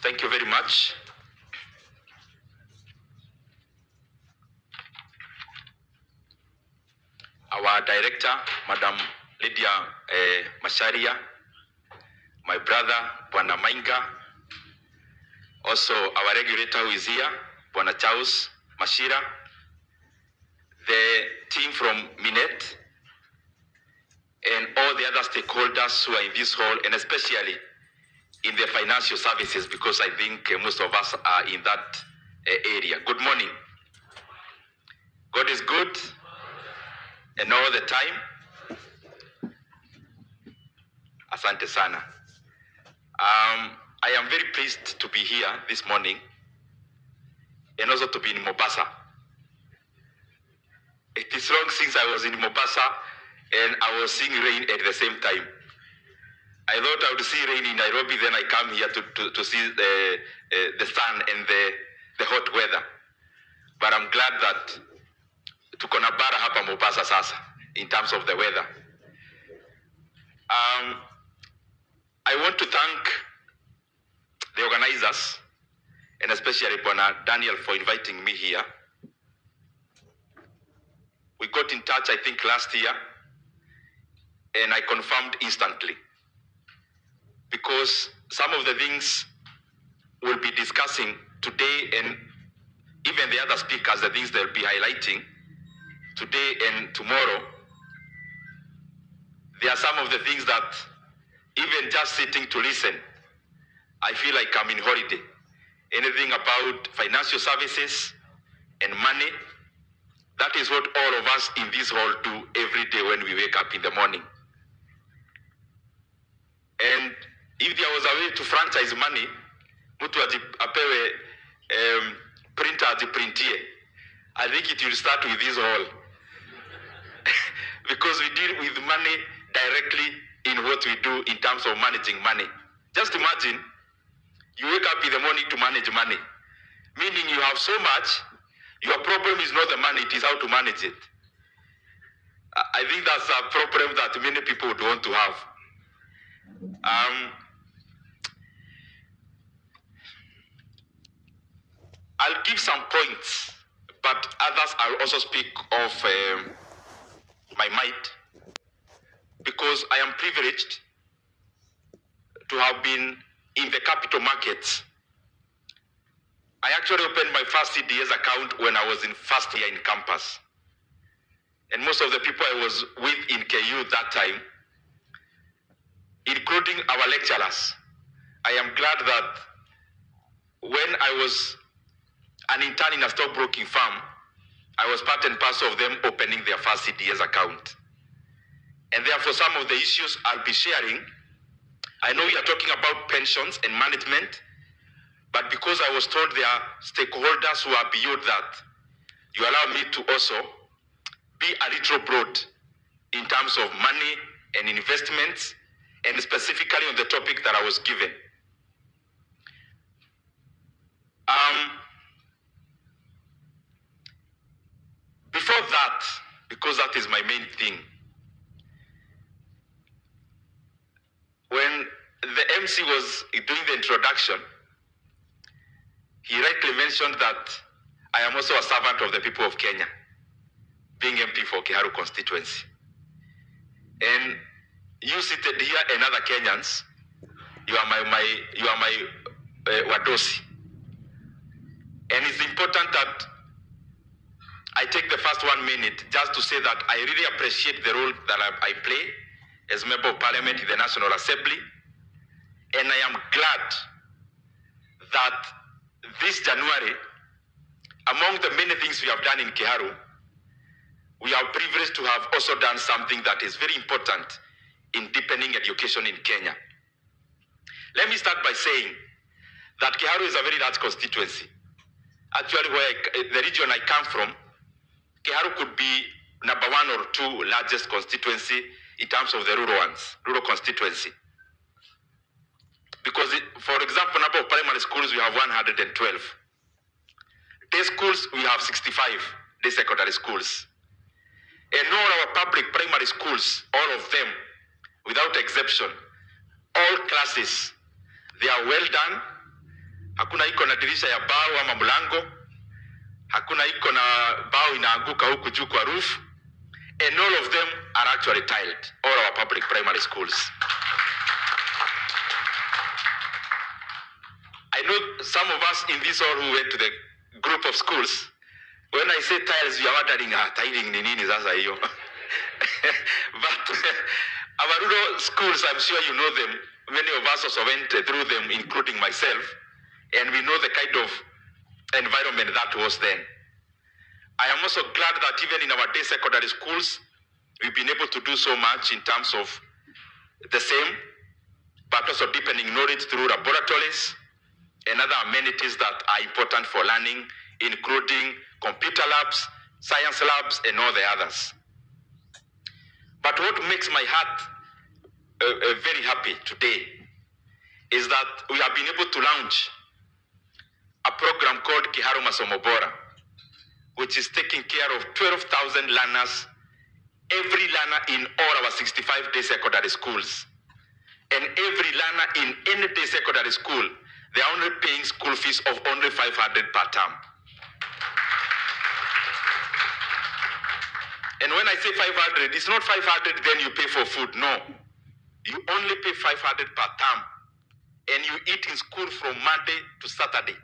Thank you very much. Our director, Madam Lydia Masharia, my brother, Bwana Mainga, also our regulator who is here, Bwana Charles Mashira, the team from Minet, and all the other stakeholders who are in this hall, and especially in the financial services, because I think most of us are in that area. Good morning. God is good, and all the time. Asante sana. I am very pleased to be here this morning, and also to be in Mombasa. It is long since I was in Mombasa, and I was seeing rain at the same time. I thought I would see rain in Nairobi, then I come here to see the sun and the hot weather. But I'm glad that tuko na bara hapa Mombasa sasa in terms of the weather. I want to thank the organizers, and especially Bwana Daniel, for inviting me here. We got in touch, I think, last year, and I confirmed instantly, because some of the things we'll be discussing today, and even the other speakers, the things they'll be highlighting today and tomorrow, there are some of the things that even just sitting to listen, I feel like I'm in holiday. Anything about financial services and money, that is what all of us in this hall do every day when we wake up in the morning. And if there was a way to franchise money, mtu apewe printer ajiprintie, I think it will start with this hall. Because we deal with money directly in what we do in terms of managing money. Just imagine, you wake up in the morning to manage money, meaning you have so much, your problem is not the money, it is how to manage it. I think that's a problem that many people would want to have. I'll give some points, but others I'll also speak of my might, because I am privileged to have been in the capital markets. I actually opened my first CDS account when I was in first year in campus. And most of the people I was with in KU that time, including our lecturers, I am glad that when I was an intern in a stockbroking firm, I was part and parcel of them opening their first CDS account. And therefore, some of the issues I'll be sharing, I know we are talking about pensions and management, but because I was told there are stakeholders who are beyond that, you allow me to also be a little broad in terms of money and investments, and specifically on the topic that I was given. Before that, because that is my main thing, when the MC was doing the introduction, he rightly mentioned that I am also a servant of the people of Kenya, being MP for Kiharu constituency. And you seated here and other Kenyans, you are my Wadosi. And it's important that I take the first 1 minute just to say that I really appreciate the role that I play as Member of Parliament in the National Assembly. And I am glad that this January, among the many things we have done in Kiharu, we are privileged to have also done something that is very important in deepening education in Kenya. Let me start by saying that Kiharu is a very large constituency. Actually, the region I come from, Kiharu could be number 1 or 2 largest constituency in terms of the rural constituency. Because, for example, number of primary schools, we have 112. Day schools, we have 65 day secondary schools. And all our public primary schools, all of them, without exception, all classes, they are well done, hakuna iko na dirisha ya bao ama mlango, hakuna iko na bao inaanguka huku juu kwa roof, and all of them are actually tiled, all our public primary schools. I know some of us in this hall who went to the group of schools. When I say tiles, you are wondering, tiling ni nini sasa hiyo? But our rural schools, I'm sure you know them. Many of us also went through them, including myself, and we know the kind of environment that was then. I am also glad that even in our day secondary schools, we've been able to do so much in terms of the same, but also deepening knowledge through laboratories and other amenities that are important for learning, including computer labs, science labs, and all the others. But what makes my heart very happy today is that we have been able to launch a program called Kiharu Masomo Bora, which is taking care of 12,000 learners, every learner in all our 65-day secondary schools. And every learner in any day secondary school, they are only paying school fees of only 500 per term. And when I say 500, it's not 500 then you pay for food. No. You only pay 500 per term. And you eat in school from Monday to Saturday.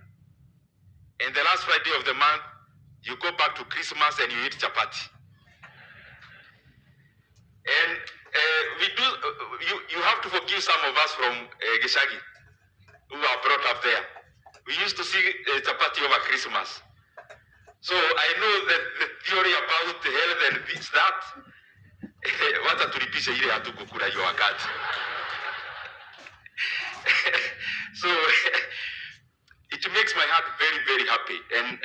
And the last Friday of the month, you go back to Christmas and you eat chapati. And you have to forgive some of us from Gishagi who are brought up there. We used to see chapati over Christmas. So I know that the theory about health and this, that, wacha tulipishe ile hatukukula hiyo wakati. So it makes my heart very, very happy. And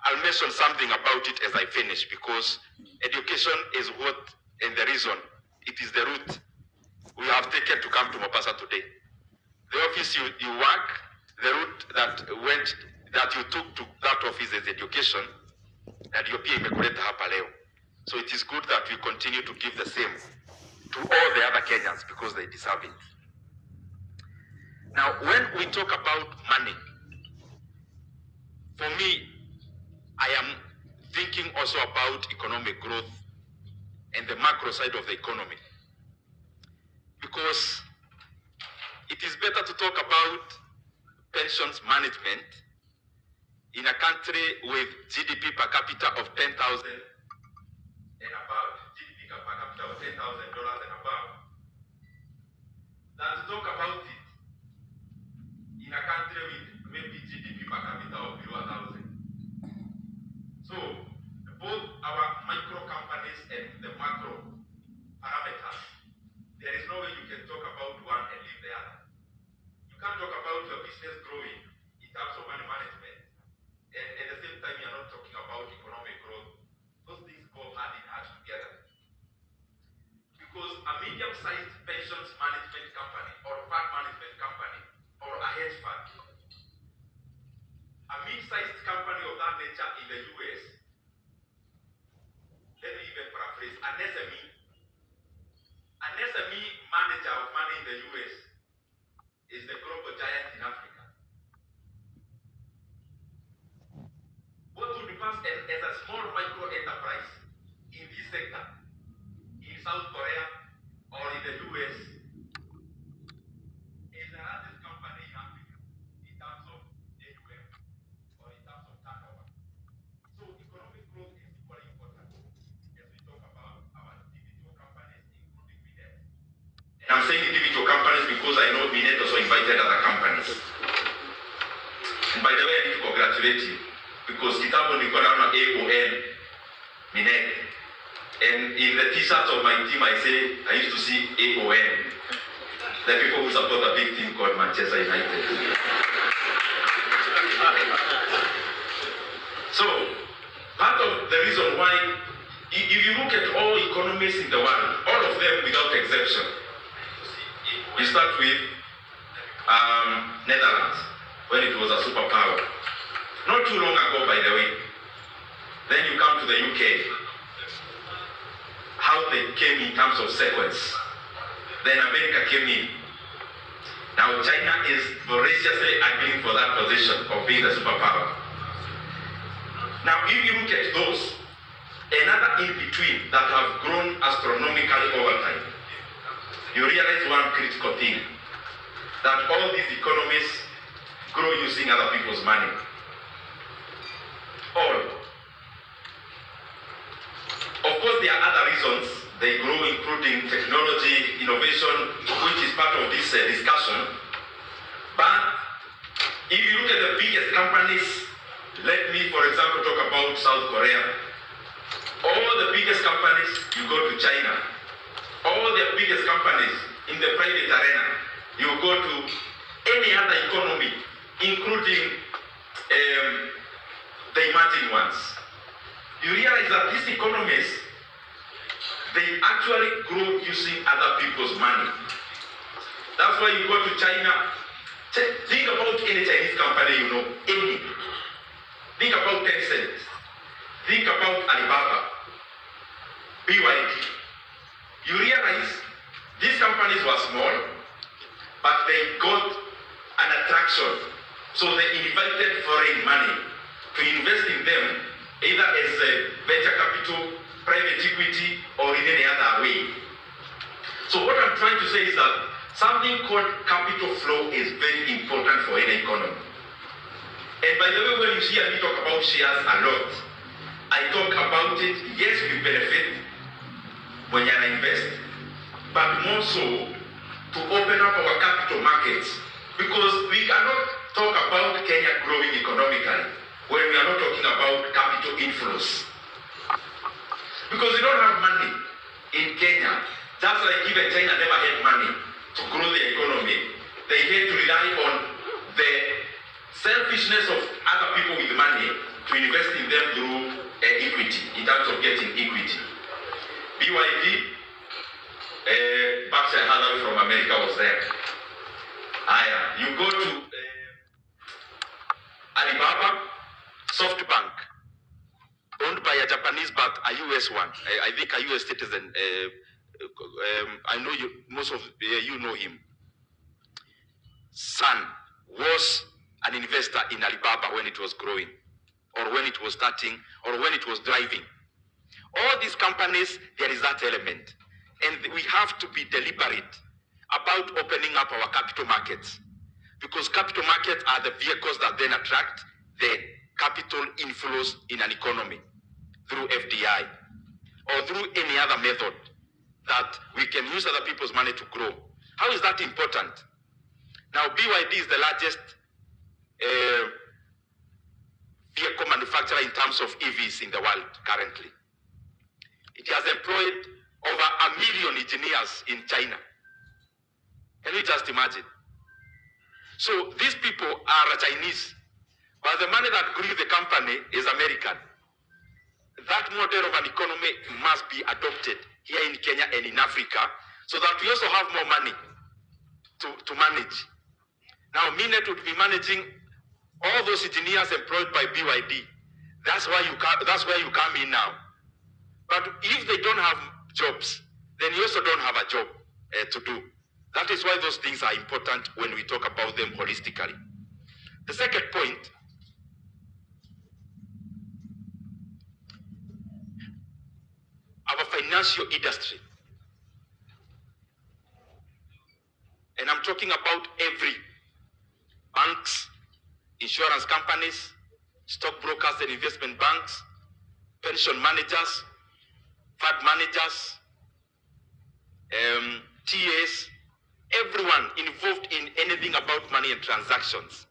I'll mention something about it as I finish, because education is what, and the reason, it is the route we have taken to come to Mombasa today. The office you work, the route that you took to that office is education, and your pia imekuleta hapa leo. So it is good that we continue to give the same to all the other Kenyans because they deserve it. Now, when we talk about money, for me, I am thinking also about economic growth and the macro side of the economy. Because it is better to talk about pensions management in a country with GDP per capita of 10,000 and above, GDP per capita of $10,000 and above, than to talk about it in a country with maybe GDP per capita of below 1,000. So, both our micro companies and the macro parameters, there is no way you can talk about one and leave the other. You can't talk about your business growing in terms of money management, and at the same time, you're not talking about economic growth. Those things go hand in hand together. Because a medium-sized pensions management company, or fund management company, or a hedge fund, a mid-sized company of that nature in the US, let me even paraphrase, an SME manager of money in the US is the global giant in Africa. What would pass as a small micro enterprise in this sector, in South Korea or in the US, is the largest company in Africa in terms of AUM or in terms of turnover. So economic growth is equally important as we talk about our individual companies, including Minet. And I'm saying individual companies because I know Minet also invited other companies. And by the way, I need to congratulate you, because Kitabo Nikolana AON Minet. And in the t-shirts of my team, I used to see AON. The people who support a big team called Manchester United. So, part of the reason why, if you look at all economies in the world, all of them without exception, you start with Netherlands, when it was a superpower. Not too long ago, by the way. Then you come to the UK. How they came in terms of sequence. Then America came in. Now China is voraciously arguing for that position of being the superpower. Now if you look at those, another in-between that have grown astronomically over time, you realize one critical thing, that all these economies grow using other people's money. All. Of course, there are other reasons they grow, including technology, innovation, which is part of this discussion. But if you look at the biggest companies, let me, for example, talk about South Korea. All the biggest companies, you go to China. All the biggest companies in the private arena, you go to any other economy, including the emerging ones. You realize that these economies, they actually grow using other people's money. That's why you go to China. Think about any Chinese company you know, any. Think about Tencent. Think about Alibaba, BYD. You realize these companies were small, but they got an attraction. So they invited foreign money to invest in them, either as a venture capital, private equity, or in any other way. So what I'm trying to say is that something called capital flow is very important for any economy. And by the way, when you see me talk about shares a lot, I talk about it, yes, we benefit when you invest, but more so to open up our capital markets. Because we cannot talk about Kenya growing economically when we are not talking about capital inflows. Because we don't have money in Kenya, just like even China never had money to grow the economy. They had to rely on the selfishness of other people with money to invest in them through equity, in terms of getting equity. BYD, Berkshire Hathaway from America was there. You go to Alibaba, SoftBank, owned by a Japanese but a US one. I think a US citizen. I know you, most of you know him. Son was an investor in Alibaba when it was growing, or when it was starting, or when it was driving. All these companies, there is that element. And we have to be deliberate about opening up our capital markets, because capital markets are the vehicles that then attract the capital inflows in an economy through FDI or through any other method that we can use other people's money to grow. How is that important? Now, BYD is the largest vehicle manufacturer in terms of EVs in the world currently. It has employed over 1 million engineers in China. Can you just imagine? So these people are Chinese, but the money that grew the company is American. That model of an economy must be adopted here in Kenya and in Africa, so that we also have more money to manage. Now, Minet would be managing all those engineers employed by BYD. That's where you come in now. But if they don't have jobs, then you also don't have a job to do. That is why those things are important when we talk about them holistically. The second point, our financial industry. And I'm talking about every banks, insurance companies, stockbrokers and investment banks, pension managers, fund managers, TAs, everyone involved in anything about money and transactions.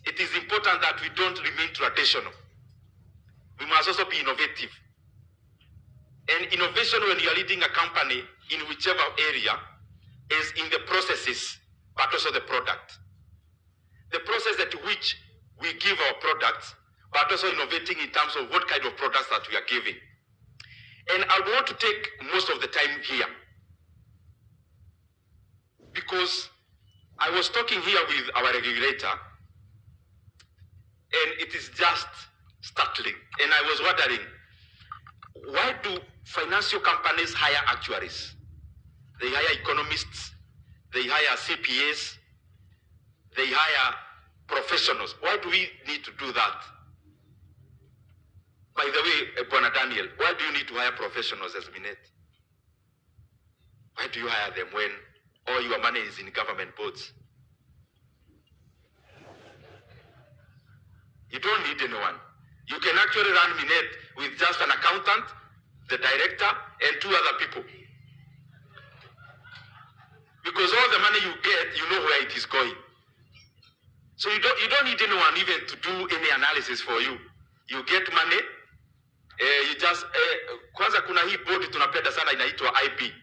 It is important that we don't remain traditional. We must also be innovative. And innovation, when you are leading a company in whichever area, is in the processes, but also the product. The process at which we give our products, but also innovating in terms of what kind of products that we are giving. And I want to take most of the time here, because I was talking here with our regulator, and it is just startling. And I was wondering, why do financial companies hire actuaries? They hire economists, they hire CPAs, they hire professionals. Why do we need to do that? By the way, Bwana Daniel, why do you need to hire professionals as Minet? Why do you hire them when all your money is in government boards? You don't need anyone. You can actually run Minet with just an accountant, the director, and 2 other people. Because all the money you get, you know where it is going. So you don't need anyone even to do any analysis for you. You get money, you just kwanza kuna hii board tunapenda sana inaitwa IB,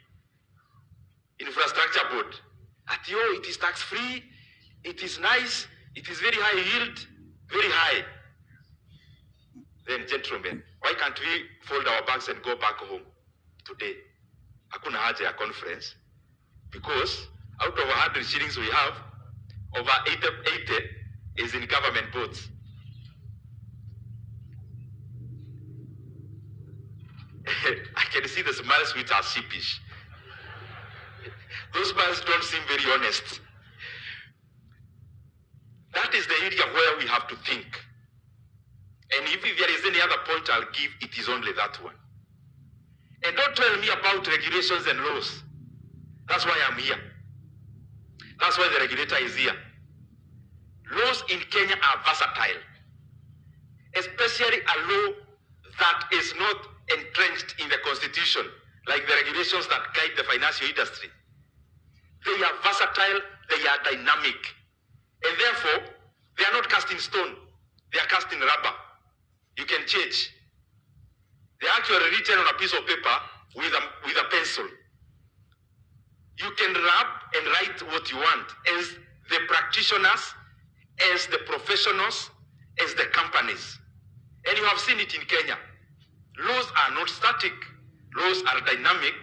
Infrastructure Board. It is tax free, it is nice, it is very high yield, very high. Then gentlemen, why can't we fold our bags and go back home today? Hakuna haja ya conference, because out of 100 shillings we have, over 80 is in government boards. I can see the smiles which are sheepish. Those smiles don't seem very honest. That is the area where we have to think. And if there is any other point I'll give, it is only that one. And don't tell me about regulations and laws. That's why I'm here. That's why the regulator is here. Laws in Kenya are versatile, especially a law that is not entrenched in the constitution, like the regulations that guide the financial industry. They are versatile, they are dynamic, and therefore, they are not cast in stone, they are cast in rubber. You can change. They are actually written on a piece of paper with a pencil. You can rub and write what you want as the practitioners, as the professionals, as the companies. And you have seen it in Kenya. Laws are not static. Laws are dynamic,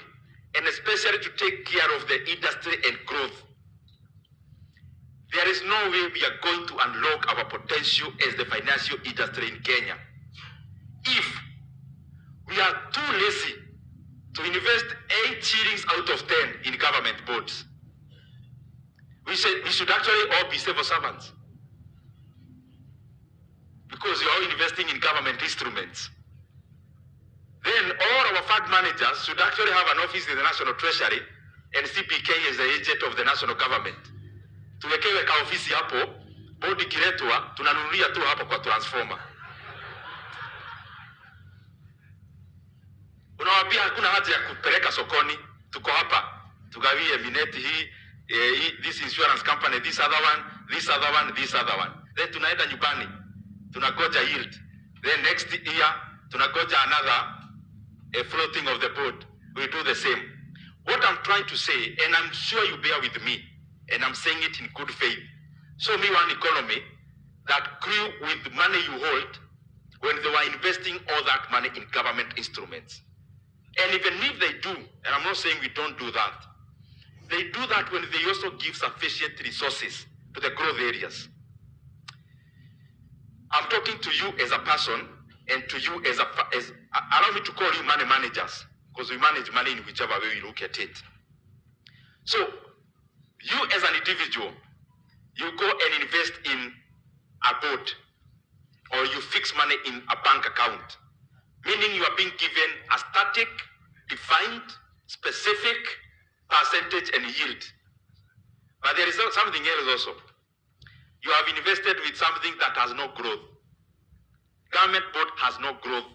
and especially to take care of the industry and growth. There is no way we are going to unlock our potential as the financial industry in Kenya if we are too lazy to invest 8 shillings out of 10 in government boards. We should actually all be civil servants, because you are investing in government instruments. Then all our fund managers should actually have an office in the National Treasury, and CPK is the agent of the national government. Tuwekewe ka ofisi hapo, bodi kiletwa, tunanunulia tu hapo kwa transformer. Unawambia hakuna haja ya kupeleka sokoni, tuko hapa, tugawie Minet hii, this insurance company, this other one, this other one, this other one. Then tunaenda nyumbani, tunagoja yield. Then next year, tunagoja another floating of the board. We do the same. What I'm trying to say, and I'm sure you bear with me, and I'm saying it in good faith, show me one economy that grew with money you hold when they were investing all that money in government instruments. And even if they do, and I'm not saying we don't do that, they do that when they also give sufficient resources to the growth areas. I'm talking to you as a person, and to you as allow me to call you money managers, because we manage money in whichever way we look at it. So, you as an individual, you go and invest in a board, or you fix money in a bank account, meaning you are being given a static, defined, specific percentage and yield. But there is something else also. You have invested with something that has no growth. Government board has no growth.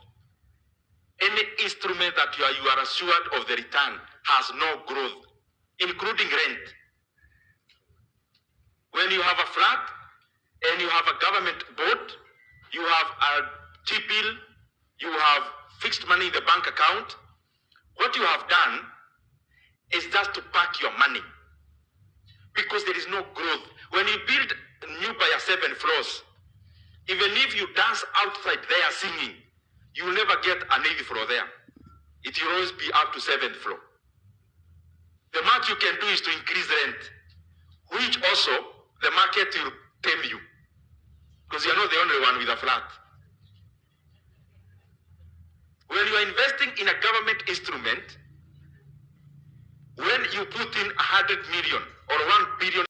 Any instrument that you are assured of the return has no growth, including rent. When you have a flat and you have a government board, you have a T-bill, you have fixed money in the bank account, what you have done is just to park your money, because there is no growth. When you build new by 7 floors, even if you dance outside there singing, you will never get an 8th floor there. It will always be up to 7th floor. The max you can do is to increase rent, which also the market will tell you, because you're not the only one with a flat. When you are investing in a government instrument, when you put in 100 million or 1 billion